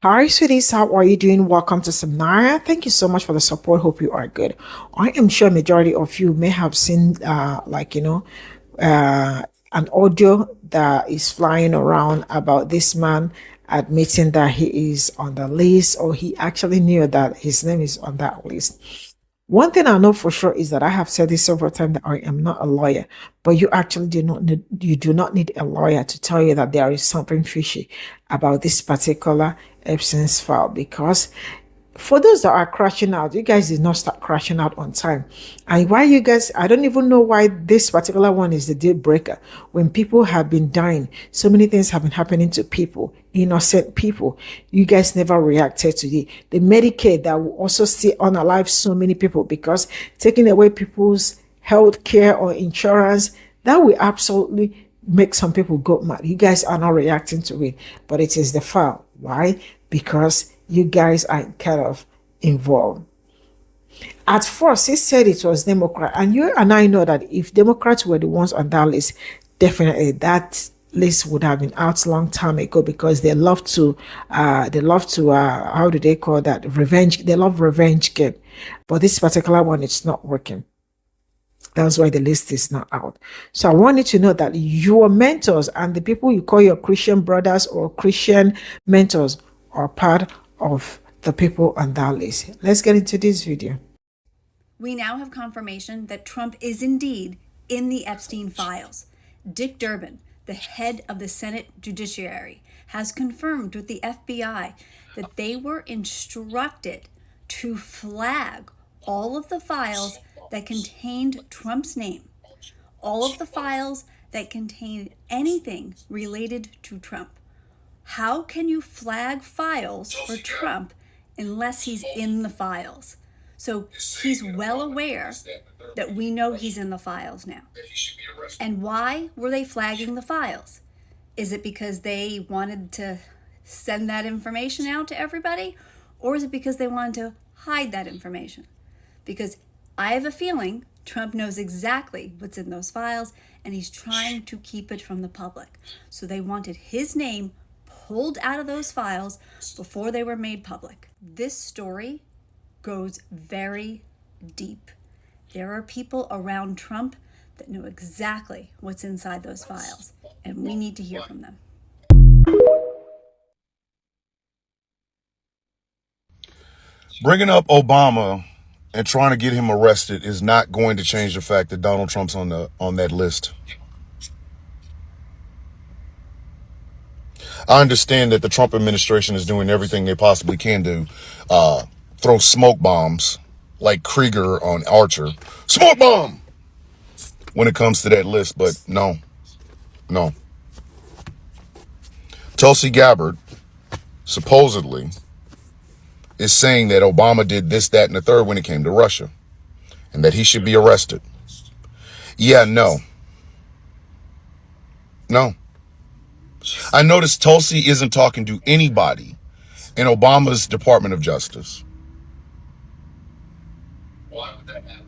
Hi, sweeties. How are you doing? Welcome to Seminary. Thank you so much for the support. Hope you are good. I am sure majority of you may have seen, uh, an audio that is flying around about this man admitting that he is on the list, or he actually knew that his name is on that list. One thing I know for sure is that I have said this several times that I am not a lawyer, but you actually do not need a lawyer to tell you that there is something fishy about this particular Epstein's file, because for those that are crashing out, you guys did not start crashing out on time. And why you guys, I don't even know why this particular one is the deal breaker. When people have been dying, so many things have been happening to people, innocent people. You guys never reacted to it. The Medicaid that will also still unalive so many people, because taking away people's health care or insurance, that will absolutely make some people go mad. You guys are not reacting to it, but it is the file. Why? Because you guys are kind of involved. At first, he said it was Democrat, and you and I know that if Democrats were the ones on that list, definitely that list would have been out a long time ago, because they love to how do they call that, revenge. They love revenge game, but this particular one, it's not working. That's why the list is not out. So I want you to know that your mentors and the people you call your Christian brothers or Christian mentors are part of the people on that list. Let's get into this video. We now have confirmation that Trump is indeed in the Epstein files. Dick Durbin, the head of the Senate Judiciary, has confirmed with the FBI that they were instructed to flag all of the files that contained Trump's name, all of the files that contained anything related to Trump. How can you flag files for Trump unless he's in the files? So he's well aware that we know he's in the files now. And why were they flagging the files? Is it because they wanted to send that information out to everybody? Or is it because they wanted to hide that information? Because I have a feeling Trump knows exactly what's in those files, and he's trying to keep it from the public. So they wanted his name pulled out of those files before they were made public. This story goes very deep. There are people around Trump that know exactly what's inside those files, and we need to hear from them. Bringing up Obama and trying to get him arrested is not going to change the fact that Donald Trump's on that list. I understand that the Trump administration is doing everything they possibly can to throw smoke bombs like Krieger on Archer. Smoke bomb! When it comes to that list, but no. Tulsi Gabbard supposedly is saying that Obama did this, that, and the third when it came to Russia, and that he should be arrested. Yeah, no. I noticed Tulsi isn't talking to anybody in Obama's Department of Justice. Why would that happen?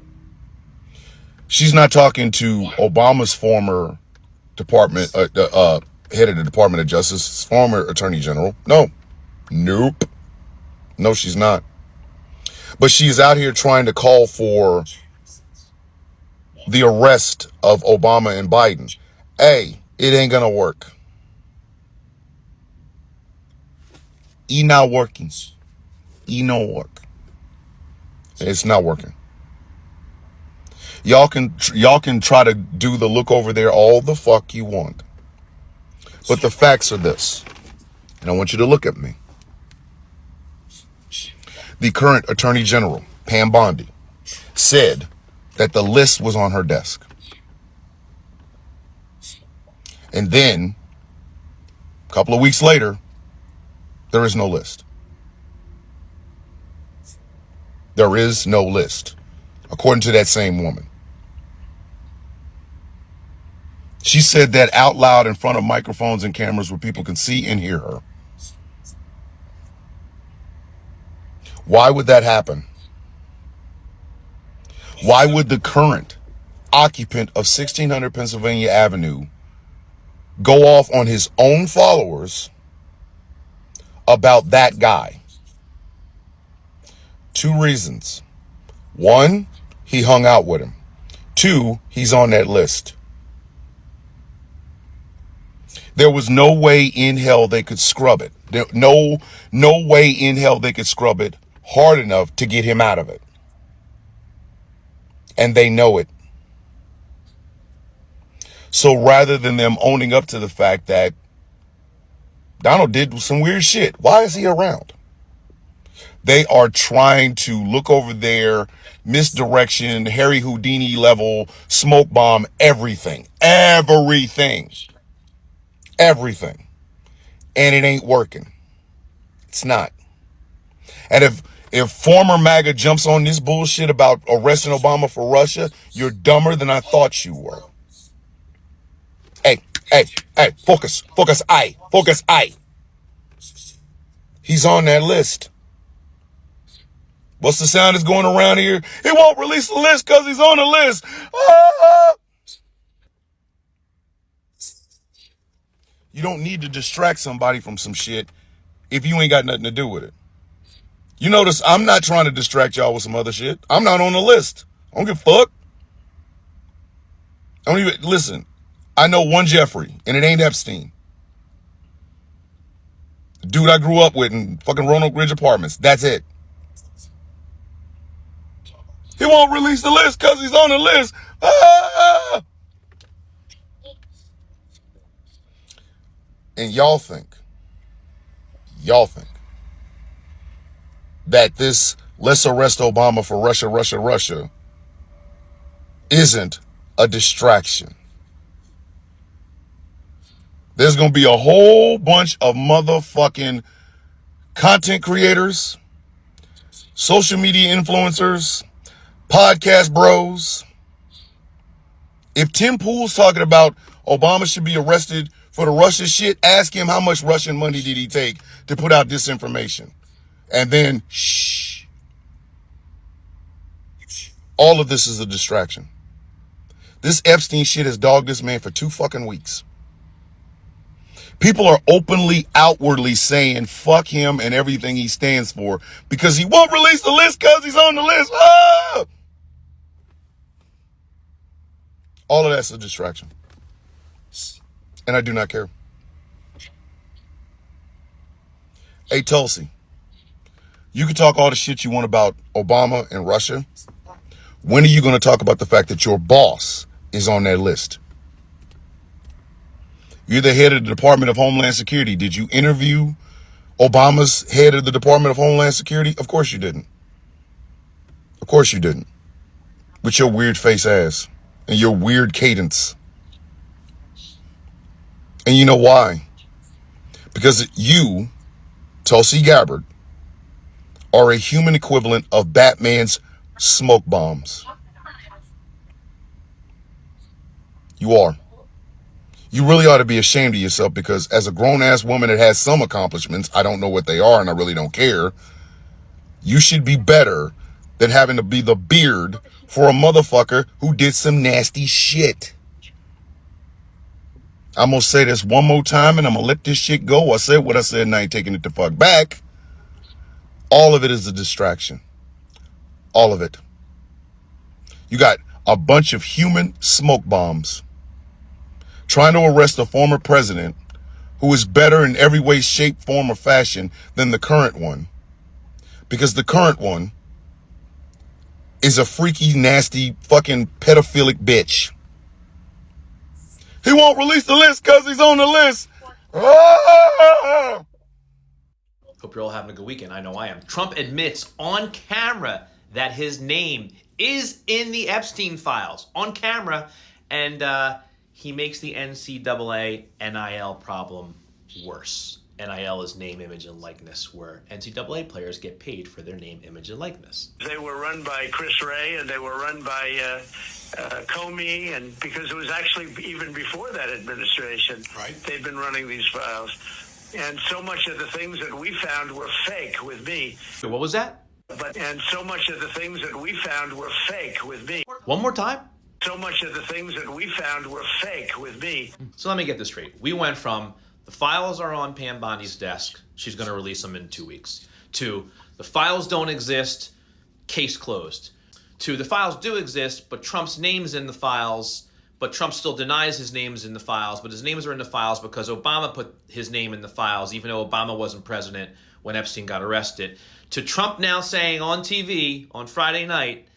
She's not talking to Obama's former department, head of the Department of Justice, former Attorney General. Nope. No, she's not. But she's out here trying to call for the arrest of Obama and Biden. Hey, it ain't gonna work. Not working. No work. It's not working. Y'all can try to do the look over there all the fuck you want. But the facts are this. And I want you to look at me. The current Attorney General, Pam Bondi, said that the list was on her desk. And then, a couple of weeks later, there is no list. There is no list, according to that same woman. She said that out loud in front of microphones and cameras where people can see and hear her. Why would that happen? Why would the current occupant of 1600 Pennsylvania Avenue go off on his own followers about that guy? 2 reasons. 1, he hung out with him. 2, he's on that list. There was no way in hell they could scrub it. No way in hell they could scrub it hard enough to get him out of it. And they know it. So rather than them owning up to the fact that Donald did some weird shit, why is he around? They are trying to look over there, misdirection, Harry Houdini level, smoke bomb, everything. Everything. And it ain't working. It's not. And if former MAGA jumps on this bullshit about arresting Obama for Russia, you're dumber than I thought you were. Hey, focus, aye. He's on that list. What's the sound that's going around here? He won't release the list because he's on the list. Ah! You don't need to distract somebody from some shit if you ain't got nothing to do with it. You notice I'm not trying to distract y'all with some other shit. I'm not on the list. I don't give a fuck. I don't even, listen, I know one Jeffrey, and it ain't Epstein. The dude I grew up with in fucking Roanoke Ridge Apartments. That's it. He won't release the list because he's on the list. Ah! And y'all think that this let's arrest Obama for Russia isn't a distraction. There's going to be a whole bunch of motherfucking content creators, social media influencers, podcast bros. If Pe0ple's talking about Obama should be arrested for the Russia shit, ask him how much Russian money did he take to put out this information. And then, shh. All of this is a distraction. This Epstein shit has dogged this man for 2 fucking weeks. People are openly, outwardly saying fuck him and everything he stands for because he won't release the list because he's on the list. Ah! All of that's a distraction. And I do not care. Hey, Tulsi, you can talk all the shit you want about Obama and Russia. When are you going to talk about the fact that your boss is on that list? You're the head of the Department of Homeland Security. Did you interview Obama's head of the Department of Homeland Security? Of course you didn't. Of course you didn't. With your weird face ass and your weird cadence. And you know why? Because you, Tulsi Gabbard, are a human equivalent of Batman's smoke bombs. You are. You really ought to be ashamed of yourself because as a grown-ass woman that has some accomplishments, I don't know what they are and I really don't care, you should be better than having to be the beard for a motherfucker who did some nasty shit. I'm going to say this one more time and I'm going to let this shit go. I said what I said and I ain't taking it the fuck back. All of it is a distraction. All of it. You got a bunch of human smoke bombs trying to arrest a former president who is better in every way, shape, form, or fashion than the current one. Because the current one is a freaky, nasty, fucking pedophilic bitch. He won't release the list because he's on the list. Ah! Hope you're all having a good weekend. I know I am. Trump admits on camera that his name is in the Epstein files. On camera. And he makes the NCAA NIL problem worse. NIL is name, image, and likeness, where NCAA players get paid for their name, image, and likeness. They were run by Chris Wray, and they were run by Comey, and because it was actually even before that administration, right? They've been running these files. And so much of the things that we found were fake with me. What was that? And so much of the things that we found were fake with me. One more time? So much of the things that we found were fake with me. So let me get this straight. We went from the files are on Pam Bondi's desk. She's going to release them in 2 weeks. 2, the files don't exist. Case closed. 2, the files do exist, but Trump's name's in the files, but Trump still denies his name's in the files, but his names are in the files because Obama put his name in the files, even though Obama wasn't president when Epstein got arrested. To Trump now saying on TV on Friday night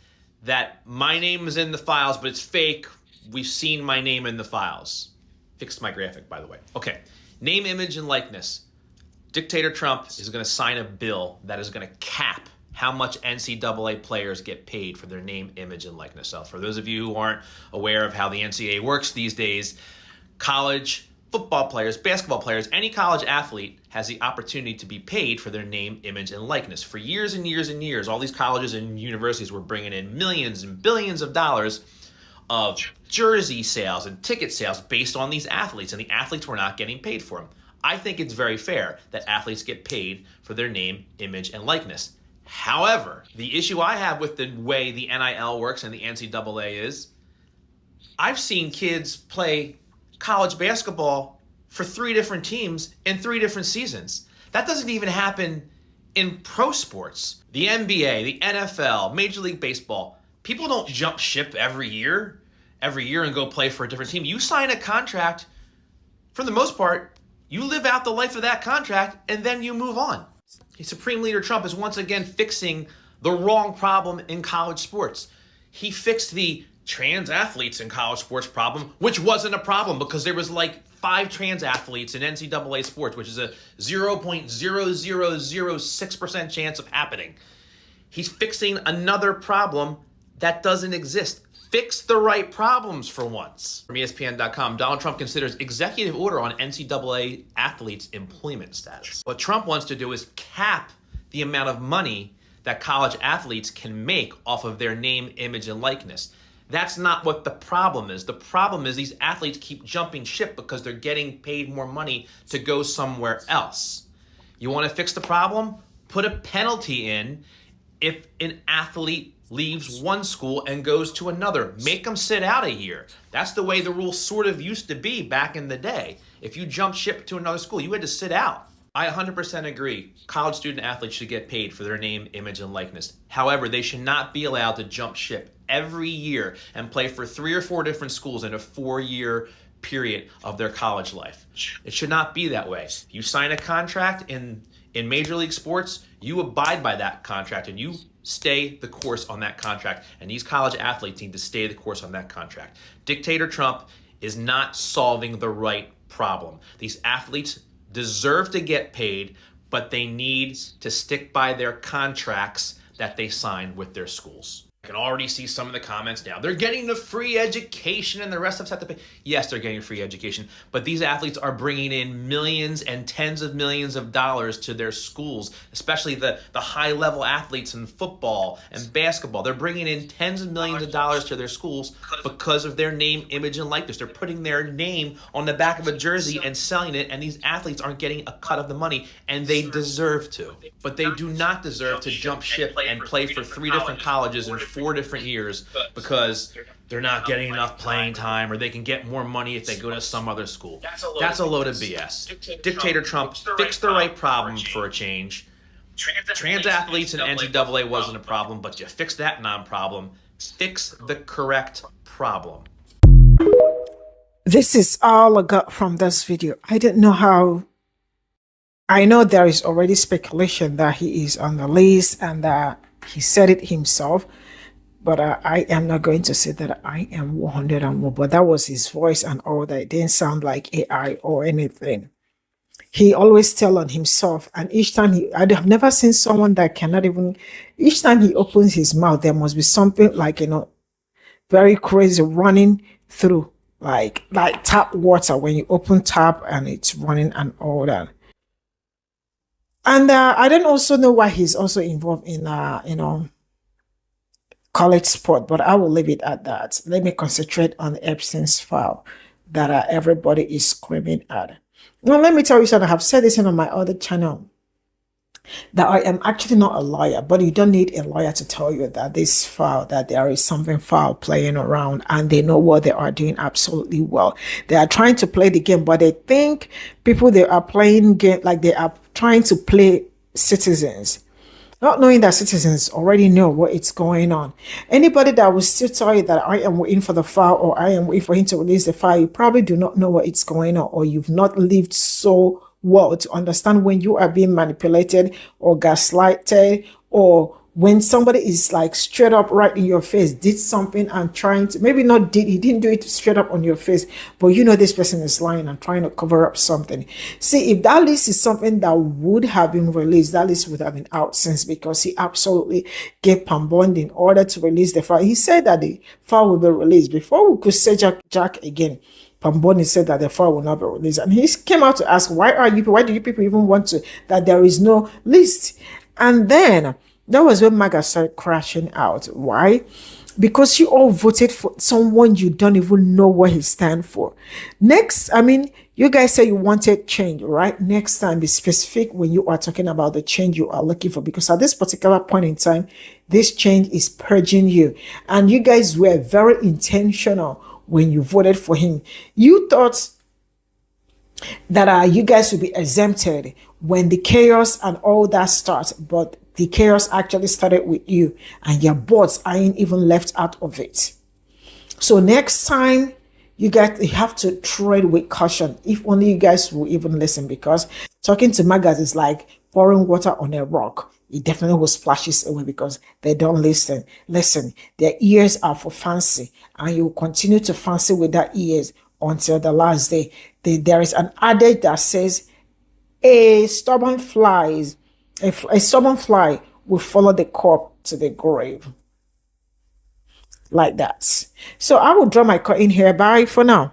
that my name is in the files, but it's fake. We've seen my name in the files. Fixed my graphic, by the way. Okay. Name, image, and likeness. Dictator Trump is going to sign a bill that is going to cap how much NCAA players get paid for their name, image, and likeness. So for those of you who aren't aware of how the NCAA works these days, college football players, basketball players, any college athlete has the opportunity to be paid for their name, image, and likeness. For years and years and years, all these colleges and universities were bringing in millions and billions of dollars of jersey sales and ticket sales based on these athletes, and the athletes were not getting paid for them. I think it's very fair that athletes get paid for their name, image, and likeness. However, the issue I have with the way the NIL works and the NCAA is, I've seen kids play college basketball for 3 different teams in 3 different seasons. That doesn't even happen in pro sports. The NBA, the NFL, Major League Baseball, people don't jump ship every year and go play for a different team. You sign a contract, for the most part, you live out the life of that contract, and then you move on. Supreme Leader Trump is once again fixing the wrong problem in college sports. He fixed the trans athletes in college sports problem, which wasn't a problem because there was like 5 trans athletes in NCAA sports, which is a 0.0006% chance of happening. He's fixing another problem that doesn't exist. Fix the right problems for once. From ESPN.com, Donald Trump considers executive order on NCAA athletes' employment status. What Trump wants to do is cap the amount of money that college athletes can make off of their name, image, and likeness. That's not what the problem is. The problem is these athletes keep jumping ship because they're getting paid more money to go somewhere else. You want to fix the problem? Put a penalty in if an athlete leaves one school and goes to another. Make them sit out a year. That's the way the rules sort of used to be back in the day. If you jump ship to another school, you had to sit out. I 100% agree. College student athletes should get paid for their name, image, and likeness. However, they should not be allowed to jump ship every year and play for 3 or 4 different schools in a 4-year period of their college life. It should not be that way. You sign a contract in Major League sports, you abide by that contract and you stay the course on that contract. And these college athletes need to stay the course on that contract. Dictator Trump is not solving the right problem. These athletes deserve to get paid, but they need to stick by their contracts that they signed with their schools. I can already see some of the comments now. They're getting the free education and the rest of us have to pay. Yes, they're getting free education, but these athletes are bringing in millions and tens of millions of dollars to their schools, especially the high-level athletes in football and basketball. They're bringing in tens of millions of dollars to their schools because of their name, image, and likeness. They're putting their name on the back of a jersey and selling it, and these athletes aren't getting a cut of the money, and they deserve to. But they do not deserve to jump ship and play for 3 different colleges in 4 different years because they're not getting enough playing time or they can get more money if they go to some other school. That's a load of BS. Dictator Trump fixed the right problem for a change. Trans athletes in NCAA wasn't a problem, but you fixed that non-problem. Fix the correct problem. This is all I got from this video. I didn't know how. I know there is already speculation that he is on the list and that he said it himself. But I am not going to say that I am 100 and more, but that was his voice and all that. It didn't sound like AI or anything. He always tell on himself, and each time I have never seen someone that cannot even, each time he opens his mouth, there must be something like, very crazy running through, like tap water when you open tap and it's running and all that. And I don't also know why he's also involved in, college sport, but I will leave it at that. Let me concentrate on Epstein's file that everybody is screaming at. Now, let me tell you something. I have said this on my other channel. that I am actually not a lawyer, but you don't need a lawyer to tell you that this foul, that there is something foul playing around, and they know what they are doing absolutely well. They are trying to play the game, but they think people they are playing game like they are trying to play citizens, not knowing that citizens already know what is going on. Anybody that will still tell you that I am waiting for the file or I am waiting for him to release the file, you probably do not know what is going on, or you've not lived so well to understand when you are being manipulated or gaslighted, or when somebody is like straight up right in your face, did something and trying to, maybe not did, he didn't do it straight up on your face, but you know this person is lying and trying to cover up something. See, if that list is something that would have been released, that list would have been out since, because he absolutely gave Pe0ple in order to release the file. He said that the file will be released before we could say Jack again. Pe0ple said that the file will not be released, and he came out to ask, why do you people even want to, that there is no list? And then that was when MAGA started crashing out. Why? Because you all voted for someone you don't even know what he stands for. Next, I mean, you guys say you wanted change, right? Next time, be specific when you are talking about the change you are looking for, because at this particular point in time, this change is purging you. And you guys were very intentional when you voted for him. You thought that you guys will be exempted when the chaos and all that starts, but the chaos actually started with you, and your bots ain't even left out of it. So next time, you have to tread with caution. If only you guys will even listen, because talking to MAGAs is like pouring water on a rock. It definitely will splashes away because they don't listen. Listen, their ears are for fancy, and you will continue to fancy with their ears until the last day. There is an adage that says, a stubborn fly will follow the corpse to the grave. Like that. So I will draw my curtain here. Bye for now.